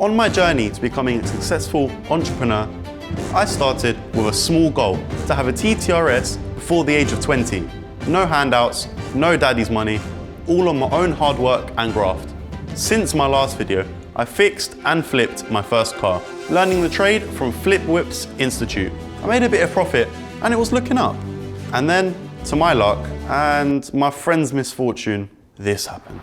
On my journey to becoming a successful entrepreneur, I started with a small goal, to have a TTRS before the age of 20. No handouts, no daddy's money, all on my own hard work and graft. Since my last video, I fixed and flipped my first car, learning the trade from Flipwhips Institute. I made a bit of profit and it was looking up. And then, to my luck and my friend's misfortune, this happened.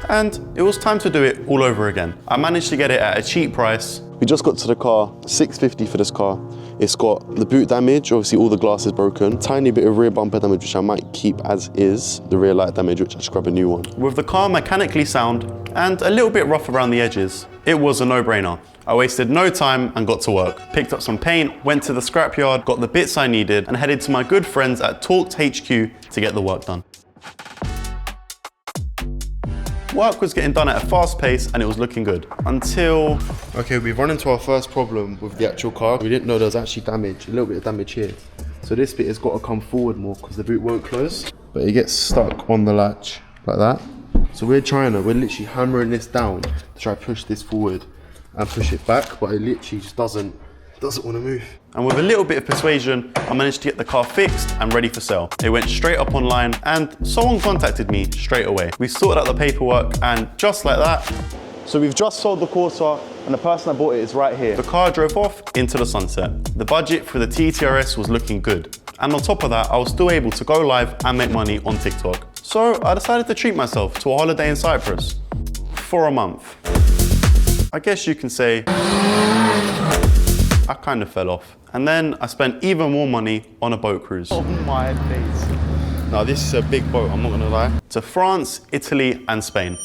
And it was time to do it all over again. I managed to get it at a cheap price. We just got to the car, $650 for this car. It's got the boot damage, obviously all the glass is broken, tiny bit of rear bumper damage, which I might keep as is, the rear light damage, which I should grab a new one. With the car mechanically sound and a little bit rough around the edges, it was a no-brainer. I wasted no time and got to work. Picked up some paint, went to the scrapyard, got the bits I needed, and headed to my good friends at Talked HQ to get the work done. Work was getting done at a fast pace and it was looking good, until... Okay, we've run into our first problem with the actual car. We didn't know there was actually damage, a little bit of damage here. So this bit has got to come forward more because the boot won't close. But it gets stuck on the latch, like that. So we're literally hammering this down to try to push this forward and push it back, but it literally just doesn't want to move. And with a little bit of persuasion, I managed to get the car fixed and ready for sale. It went straight up online and someone contacted me straight away. We sorted out the paperwork and just like that. So we've just sold the Corsa and the person that bought it is right here. The car drove off into the sunset. The budget for the TTRS was looking good. And on top of that, I was still able to go live and make money on TikTok. So I decided to treat myself to a holiday in Cyprus for a month. I guess you can say I kind of fell off. And then I spent even more money on a boat cruise. Oh my days. Now this is a big boat, I'm not gonna lie. To France, Italy, and Spain.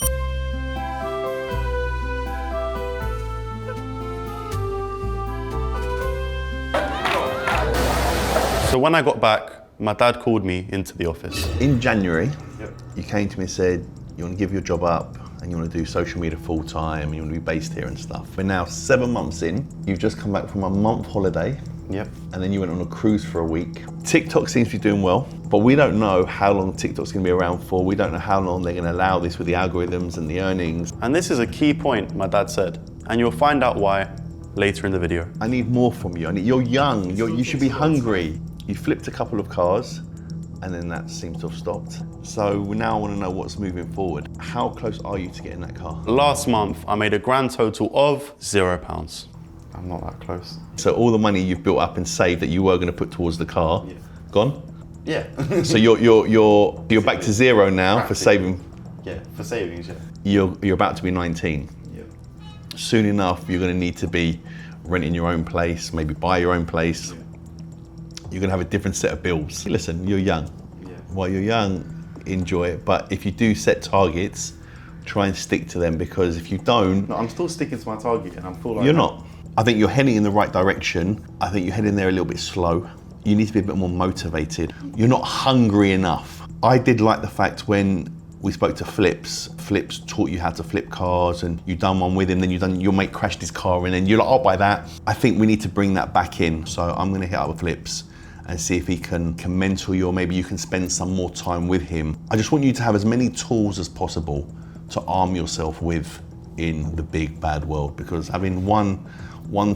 So when I got back, my dad called me into the office. In January, you came to me and said, you want to give your job up and you want to do social media full time and you want to be based here and stuff. We're now 7 months in. You've just come back from a month holiday. Yep. And then you went on a cruise for a week. TikTok seems to be doing well, but we don't know how long TikTok's going to be around for. We don't know how long they're going to allow this with the algorithms and the earnings. And this is a key point my dad said, and you'll find out why later in the video. I need more from you. You're young, you should be hungry. You flipped a couple of cars and then that seems to have stopped. So now I want to know what's moving forward. How close are you to getting that car? Last month, I made a grand total of £0. I'm not that close. So all the money you've built up and saved that you were going to put towards the car, gone? Yeah. So you're back to zero now for saving. Yeah, for savings, yeah. You're about to be 19. Yeah. Soon enough, you're going to need to be renting your own place, maybe buy your own place. Yeah. You're going to have a different set of bills. Listen, you're young. Yeah. While you're young, enjoy it. But if you do set targets, try and stick to them, because if you don't... No, I'm still sticking to my target and I'm full like You're not. I think you're heading in the right direction. I think you're heading there a little bit slow. You need to be a bit more motivated. You're not hungry enough. I did like the fact when we spoke to Flips taught you how to flip cars and you done one with him, then your mate crashed his car and then you're like, I'll buy that. I think we need to bring that back in. So I'm gonna hit up with Flips and see if he can mentor you, or maybe you can spend some more time with him. I just want you to have as many tools as possible to arm yourself with in the big bad world, because having one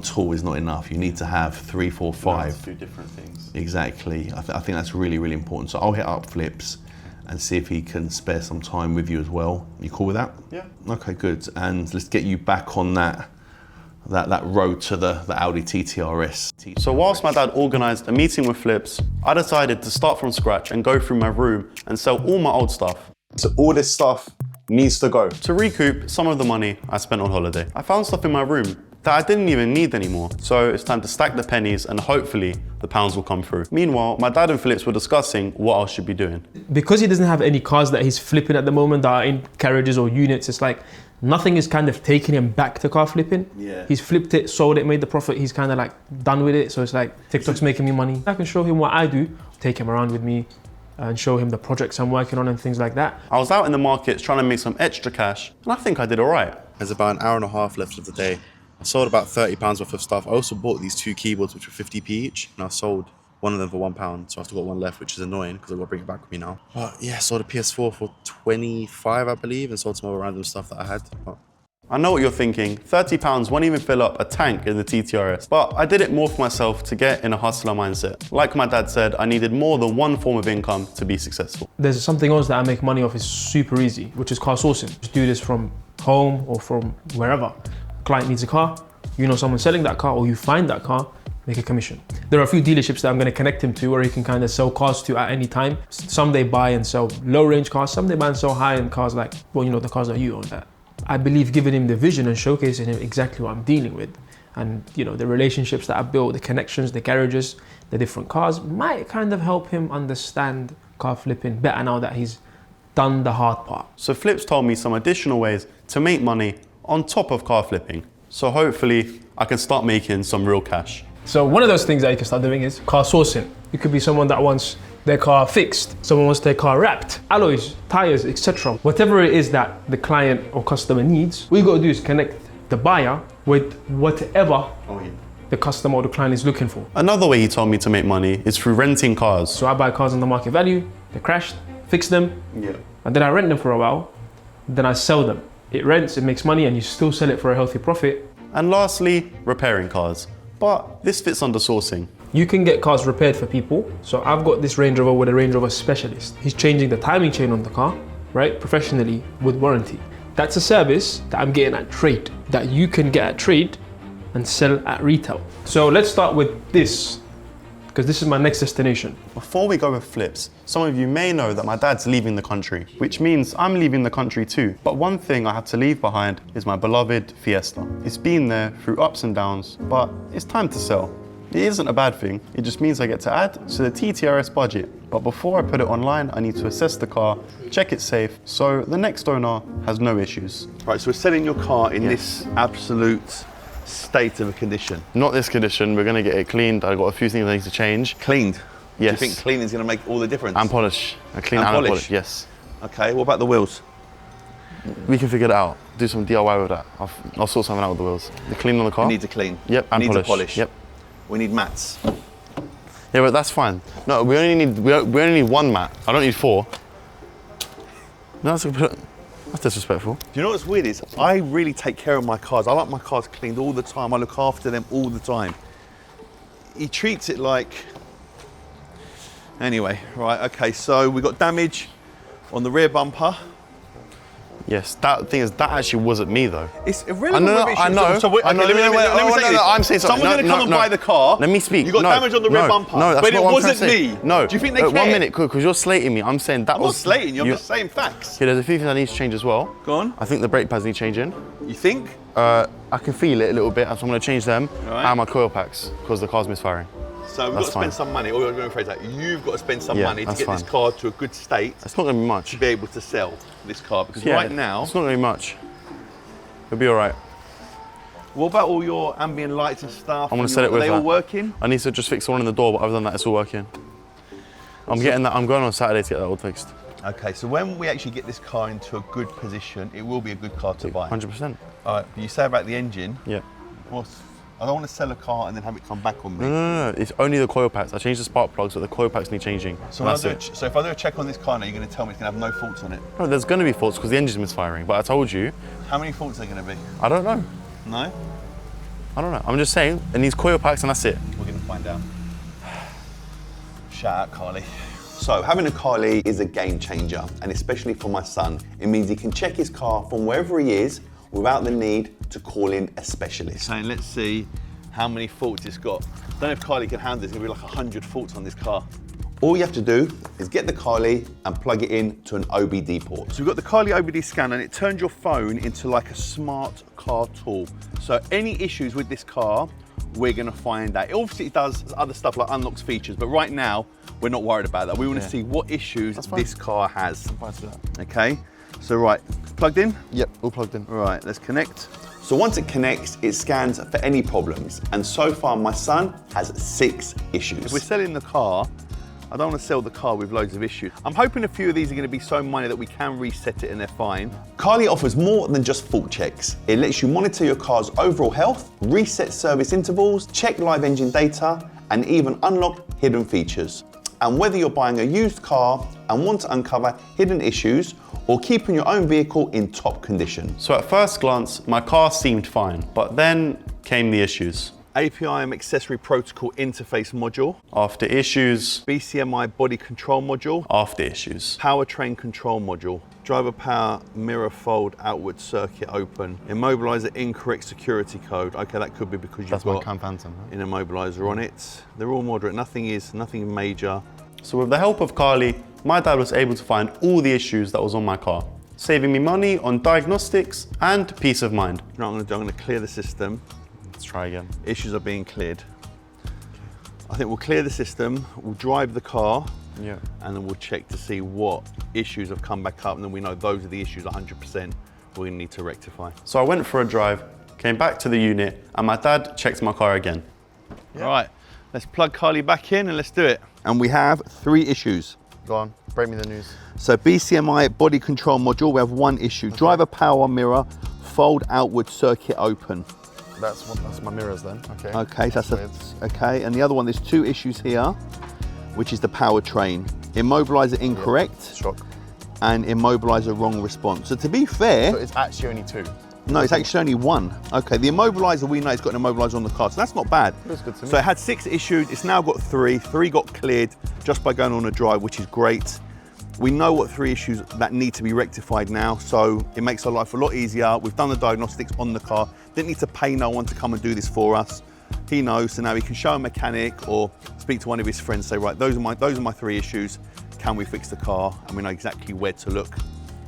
tool is not enough. You need to have 3, 4, 5. Do different things. Exactly. I think that's really, really important. So I'll hit up Flips and see if he can spare some time with you as well. You cool with that? Yeah. Okay, good. And let's get you back on that road to the Audi TTRS. So whilst my dad organised a meeting with Flips, I decided to start from scratch and go through my room and sell all my old stuff. So all this stuff needs to go. To recoup some of the money I spent on holiday. I found stuff in my room that I didn't even need anymore. So it's time to stack the pennies and hopefully the pounds will come through. Meanwhile, my dad and Flips were discussing what I should be doing. Because he doesn't have any cars that he's flipping at the moment that are in carriages or units, it's like nothing is kind of taking him back to car flipping. Yeah. He's flipped it, sold it, made the profit. He's kind of like done with it. So it's like TikTok's making me money. I can show him what I do, take him around with me and show him the projects I'm working on and things like that. I was out in the markets trying to make some extra cash and I think I did all right. There's about an hour and a half left of the day. I sold about £30 worth of stuff. I also bought these 2 keyboards, which were 50p each, and I sold one of them for £1, so I've still got one left, which is annoying because I've got to bring it back with me now. But yeah, sold a PS4 for 25, I believe, and sold some other random stuff that I had. But I know what you're thinking, £30 won't even fill up a tank in the TTRS, but I did it more for myself to get in a hustler mindset. Like my dad said, I needed more than one form of income to be successful. There's something else that I make money off is super easy, which is car sourcing. Just do this from home or from wherever. Client needs a car, you know someone selling that car, or you find that car, make a commission. There are a few dealerships that I'm going to connect him to where he can kind of sell cars to at any time. Some they buy and sell low range cars, some they buy and sell high end cars like, well, you know, the cars that you own. I believe giving him the vision and showcasing him exactly what I'm dealing with, and you know, the relationships that I built, the connections, the garages, the different cars, might kind of help him understand car flipping better now that he's done the hard part. So Flips told me some additional ways to make money on top of car flipping. So hopefully I can start making some real cash. So one of those things that you can start doing is car sourcing. You could be someone that wants their car fixed, someone wants their car wrapped, alloys, tires, etc. Whatever it is that the client or customer needs, what you got to do is connect the buyer with whatever the customer or the client is looking for. Another way he told me to make money is through renting cars. So I buy cars on the market value, they crashed, fix them, and then I rent them for a while, then I sell them. It rents, it makes money, and you still sell it for a healthy profit. And lastly, repairing cars. But this fits under sourcing. You can get cars repaired for people. So I've got this Range Rover with a Range Rover specialist. He's changing the timing chain on the car, right? Professionally with warranty. That's a service that I'm getting at trade, that you can get at trade and sell at retail. So let's start with this, because this is my next destination. Before we go with Flips, some of you may know that my dad's leaving the country, which means I'm leaving the country too. But one thing I have to leave behind is my beloved Fiesta. It's been there through ups and downs, but it's time to sell. It isn't a bad thing, it just means I get to add to the TTRS budget. But before I put it online, I need to assess the car, check it's safe, so the next owner has no issues. Right, so we're selling your car in this absolute state of a condition. Not this condition, we're gonna get it cleaned. I've got a few things I need to change. Cleaned? Yes. Do you think cleaning is gonna make all the difference? And polish. A clean and polish, yes. Okay, what about the wheels? We can figure it out. Do some DIY with that. I'll sort something out with the wheels. The clean on the car? We need to clean. Yep, and need polish. to polish. Yep. We need mats. Yeah, but that's fine. No, we only need one mat. I don't need 4. No, that's disrespectful. Do you know what's weird is I really take care of my cars. I like my cars cleaned all the time. I look after them all the time. He treats it like... Anyway, right, okay, so we got damage on the rear bumper. Yes, that thing is, that actually wasn't me though. It's irrelevant. I know. So let me say this. I'm saying something. Someone's going to come and buy the car. Let me speak. You got damage on the rear bumper. No, that's but not it what I'm wasn't trying to say. me. No. Do you think they care? 1 minute, because you're slating me. I'm saying that I'm not slating you. I'm just saying facts. Yeah, there's a few things I need to change as well. Go on. I think the brake pads need changing. You think? I can feel it a little bit, so I'm going to change them. Right. And my coil packs, because the car's misfiring. So we've got to spend some money, or you're going to rephrase that. You've got to spend some money to get this car to a good state. It's not going to be much. To be able to sell this car, because right now... It's not going to be much. It'll be all right. What about all your ambient lights and stuff? I'm going to set it with that. Are they all working? I need to just fix the one in the door, but other than that, it's all working. I'm getting that. I'm going on Saturday to get that all fixed. Okay, so when we actually get this car into a good position, it will be a good car to buy. 100%. All right, but you say about the engine. Yeah. I don't want to sell a car and then have it come back on me. No. It's only the coil packs. I changed the spark plugs, but the coil packs need changing. So if I do a check on this car now, you're going to tell me it's going to have no faults on it? No, there's going to be faults because the engine's misfiring. But I told you. How many faults are there going to be? I don't know. No? I don't know. I'm just saying it needs coil packs and that's it. We're going to find out. Shout out, Carly. So having a Carly is a game changer, and especially for my son. It means he can check his car from wherever he is without the need to call in a specialist. Saying, let's see how many faults it's got. I don't know if Carly can handle this. There's going to be like 100 faults on this car. All you have to do is get the Carly and plug it in to an OBD port. So we've got the Carly OBD scanner, and it turns your phone into like a smart car tool. So any issues with this car, we're going to find out. It obviously does other stuff like unlocks features, but right now we're not worried about that. We want to see what issues this car has. I'm fine to do that. Okay, so right, plugged in? Yep, all plugged in. Right, let's connect. So once it connects, it scans for any problems. And so far, my son has 6 issues. If we're selling the car, I don't want to sell the car with loads of issues. I'm hoping a few of these are going to be so minor that we can reset it and they're fine. Carly offers more than just fault checks. It lets you monitor your car's overall health, reset service intervals, check live engine data, and even unlock hidden features. And whether you're buying a used car and want to uncover hidden issues or keeping your own vehicle in top condition. So at first glance, my car seemed fine, but then came the issues. API accessory protocol interface module, After issues, BCMI body control module, after issues. powertrain control module, driver power mirror fold outward circuit open, immobilizer incorrect security code. Okay, that could be because you've That's my got Cam Phantom, right? an immobilizer on it. They're all moderate, nothing major. So with the help of Carly, my dad was able to find all the issues that was on my car, saving me money on diagnostics and peace of mind. You know what I'm gonna clear the system. Let's try again. Issues are being cleared. I think we'll clear the system, we'll drive the car, Yeah. and then we'll check to see what issues have come back up, and then we know those are the issues 100% we're gonna need to rectify. So I went for a drive, came back to the unit, and my dad checked my car again. All right, let's plug Carly back in and let's do it. And we have 3 issues. Go on, break me the news. So BCMI body control module, we have 1 issue. Driver power mirror, fold outward circuit open. That's my mirrors then. Okay. Okay, so okay. And the other one, there's 2 issues here, which is the powertrain. Immobilizer incorrect Shock. and immobilizer wrong response. So to be fair, So it's actually only 2. no, it's actually only 1. Okay, the immobilizer, we know it's got an immobilizer on the car, so that's not bad. That's good to me. So it had 6 issues, it's now got 3. 3 got cleared just by going on a drive, which is great. We know what 3 issues that need to be rectified now, so it makes our life a lot easier. We've done the diagnostics on the car. Didn't need to pay no one to come and do this for us. He knows, so now he can show a mechanic or speak to one of his friends, say, right, those are my 3 issues. Can we fix the car? And we know exactly where to look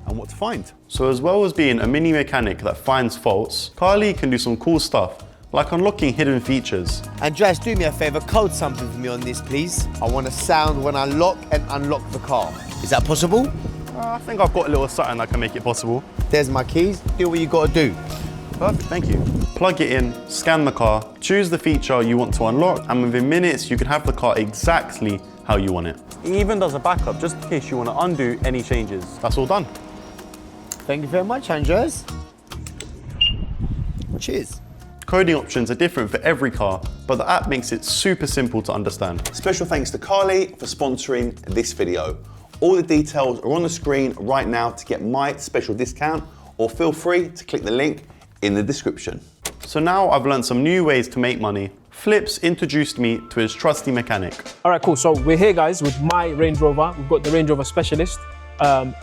and what to find. So as well as being a mini mechanic that finds faults, Carly can do some cool stuff, like unlocking hidden features. Andreas, do me a favour, code something for me on this, please. I want a sound when I lock and unlock the car. Is that possible? I think I've got a little something that can make it possible. There's my keys. Do what you got to do. Perfect, thank you. Plug it in, scan the car, choose the feature you want to unlock, and within minutes you can have the car exactly how you want it. It even does a backup just in case you want to undo any changes. That's all done. Thank you very much, Andreas. Cheers. Coding options are different for every car, but the app makes it super simple to understand. Special thanks to Carly for sponsoring this video. All the details are on the screen right now to get my special discount, or feel free to click the link in the description. So now I've learned some new ways to make money. Flips introduced me to his trusty mechanic. All right, cool. So we're here, guys, with my Range Rover. We've got the Range Rover Specialist,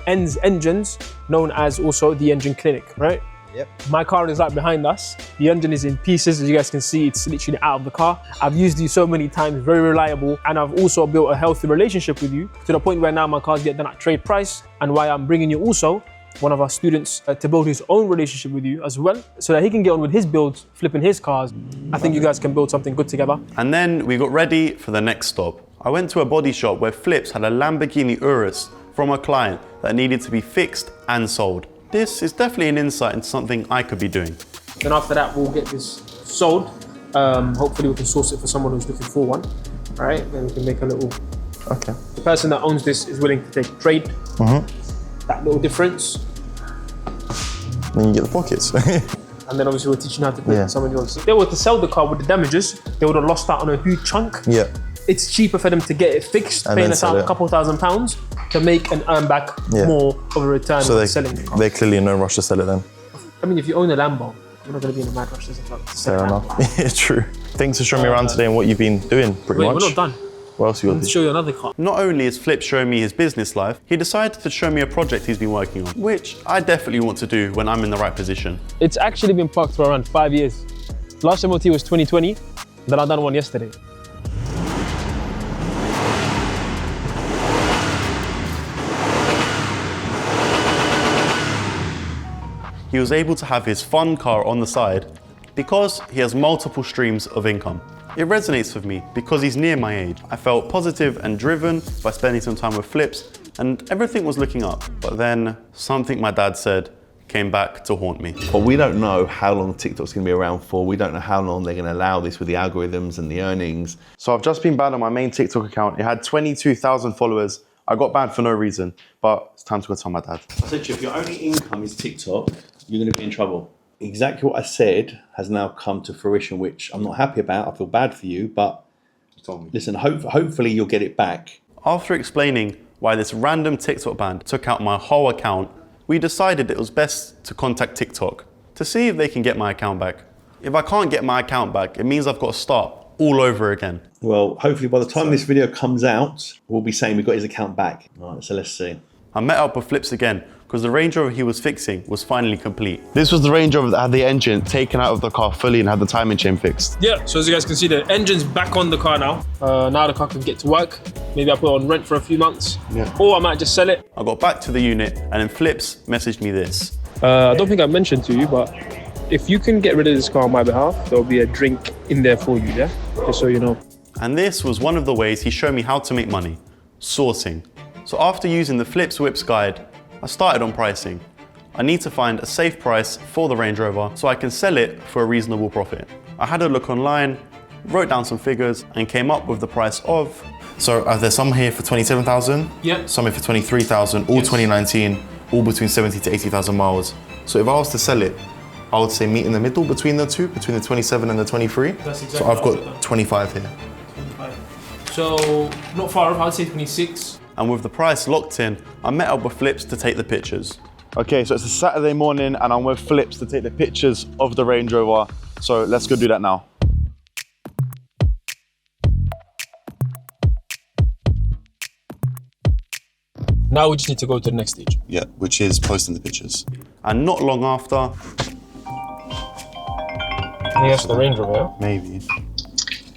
engines, known as also the Engine Clinic, right? Yep. My car is right behind us. The engine is in pieces. As you guys can see, it's literally out of the car. I've used you so many times, very reliable. And I've also built a healthy relationship with you to the point where now my cars get done at trade price, and why I'm bringing you also one of our students to build his own relationship with you as well, so that he can get on with his builds, flipping his cars. I think you guys can build something good together. And then we got ready for the next stop. I went to a body shop where Flips had a Lamborghini Urus from a client that needed to be fixed and sold. This is definitely an insight into something I could be doing. Then after that, we'll get this sold. Hopefully we can source it for someone who's looking for one. All right, then we can make a little. Okay. The person that owns this is willing to take a trade. That little difference. Then you get the pockets. And then obviously we're teaching how to put it in someone else. If they were to sell the car with the damages, they would have lost out on a huge chunk. Yeah. It's cheaper for them to get it fixed, And paying then us out sell a it. couple £1,000s to make and earn back more of a return So than selling the car. they're clearly in no rush to sell it then. I mean, if you own a Lambo, you're not going to be in a mad rush to sell Fair a enough. Lambo. Yeah, true. Thanks for showing me around today and what you've been doing, pretty Wait, much. we're not done. What else you I'm got going to to do? show you another car. Not only is Flip showing me his business life, he decided to show me a project he's been working on, which I definitely want to do when I'm in the right position. It's actually been parked for around 5 years. Last MOT was 2020, then I done one yesterday. He was able to have his fun car on the side because he has multiple streams of income. It resonates with me because he's near my age. I felt positive and driven by spending some time with Flips, and everything was looking up. But then something my dad said came back to haunt me. But we don't know how long TikTok's gonna be around for. We don't know how long they're gonna allow this with the algorithms and the earnings. So I've just been banned on my main TikTok account. It had 22,000 followers. I got banned for no reason, but it's time to go tell my dad. I said to you, if your only income is TikTok, you're gonna be in trouble. Exactly what I said has now come to fruition, which I'm not happy about. I feel bad for you, but told me. Listen, hopefully you'll get it back. After explaining why this random TikTok band took out my whole account, we decided it was best to contact TikTok to see if they can get my account back. If I can't get my account back, it means I've got to start all over again. Well, hopefully by the time this video comes out, we'll be saying we got his account back. All right, so let's see. I met up with Flips again because the Range Rover he was fixing was finally complete. This was the Range Rover that had the engine taken out of the car fully and had the timing chain fixed. Yeah, so as you guys can see, the engine's back on the car now. Now the car can get to work. Maybe I'll put it on rent for a few months. Yeah. Or I might just sell it. I got back to the unit and then Flips messaged me this. I don't think I mentioned to you, but if you can get rid of this car on my behalf, there'll be a drink in there for you, yeah? Just so you know. And this was one of the ways he showed me how to make money, sourcing. So after using the Flips Whips guide, I started on pricing. I need to find a safe price for the Range Rover so I can sell it for a reasonable profit. I had a look online, wrote down some figures and came up with the price of... So there's some here for 27,000, Yeah. some here for 23,000, all 2019, all between 70 to 80,000 miles. So if I was to sell it, I would say meet in the middle between the two, between the 27 and the 23. That's exactly so I've what I've got done. 25 here. So, not far off, I'd say 26. And with the price locked in, I met up with Flips to take the pictures. Okay, so it's a Saturday morning and I'm with Flips to take the pictures of the Range Rover. So let's go do that now. Now we just need to go to the next stage. Yeah, which is posting the pictures. And not long after, Yes, the Range Rover, yeah? Maybe.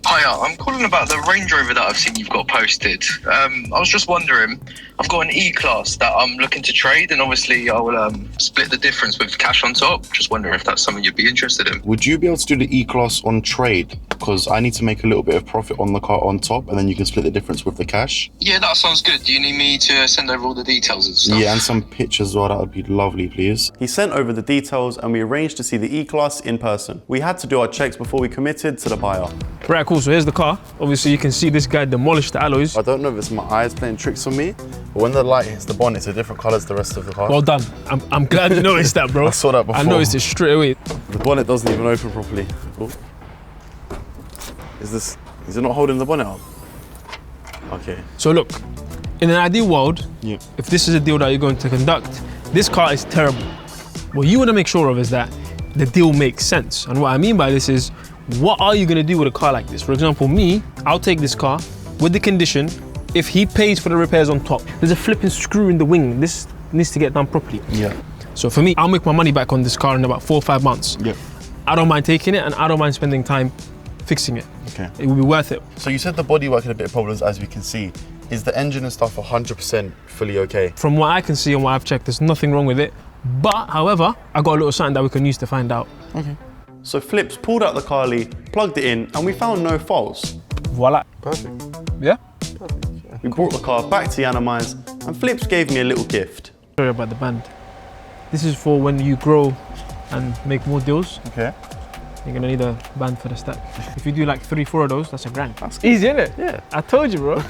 Hiya, I'm calling about the Range Rover that I've seen you've got posted. I was just wondering, I've got an E-Class that I'm looking to trade, and obviously I will split the difference with cash on top. Just wondering if that's something you'd be interested in. Would you be able to do the E-Class on trade? Because I need to make a little bit of profit on the car on top and then you can split the difference with the cash. Yeah, that sounds good. Do you need me to send over all the details and stuff? Yeah, and some pictures as well, that would be lovely, please. he sent over the details and we arranged to see the E-Class in person. We had to do our checks before we committed to the buyer. Right, cool, so here's the car. Obviously you can see this guy demolished the alloys. I don't know if it's my eyes playing tricks on me, but when the light hits the bonnet, it's a different colour to the rest of the car. Well done. I'm glad you noticed that, bro. I saw that before. I noticed it straight away. The bonnet doesn't even open properly. Oh. Is it not holding the bonnet up? Okay. So look, in an ideal world, Yeah. if this is a deal that you're going to conduct, this car is terrible. What you want to make sure of is that the deal makes sense. And what I mean by this is, what are you going to do with a car like this? For example, me, I'll take this car with the condition, if he pays for the repairs on top. There's a flipping screw in the wing. This needs to get done properly. Yeah. So for me, I'll make my money back on this car in about 4 or 5 months. Yeah. I don't mind taking it and I don't mind spending time fixing it. Okay. It will be worth it. So you said the bodywork had a bit of problems, as we can see. Is the engine and stuff 100% fully okay? From what I can see and what I've checked, there's nothing wrong with it. But, however, I got a little something that we can use to find out. So Flips pulled out the car lead, plugged it in and we found no faults. Voila. Perfect. Yeah? We brought the car back to Yiannimize and Flips gave me a little gift. Sorry about the band. This is for when you grow and make more deals. Okay. You're gonna need a band for the stack. If you do like 3, 4 of those, that's $1,000. That's easy, isn't it? Yeah. I told you, bro.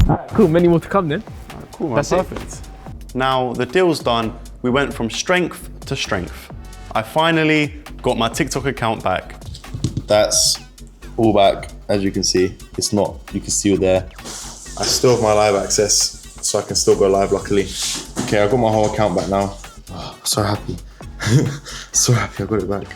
Alright, cool, many more to come then. Cool, man. That's it. Perfect. Now the deal's done, we went from strength to strength. I finally got my TikTok account back. That's all back, as you can see. It's not, you can see it there. I still have my live access, so I can still go live, luckily. Okay, I've got my whole account back now. Oh, so happy. So happy I got it back.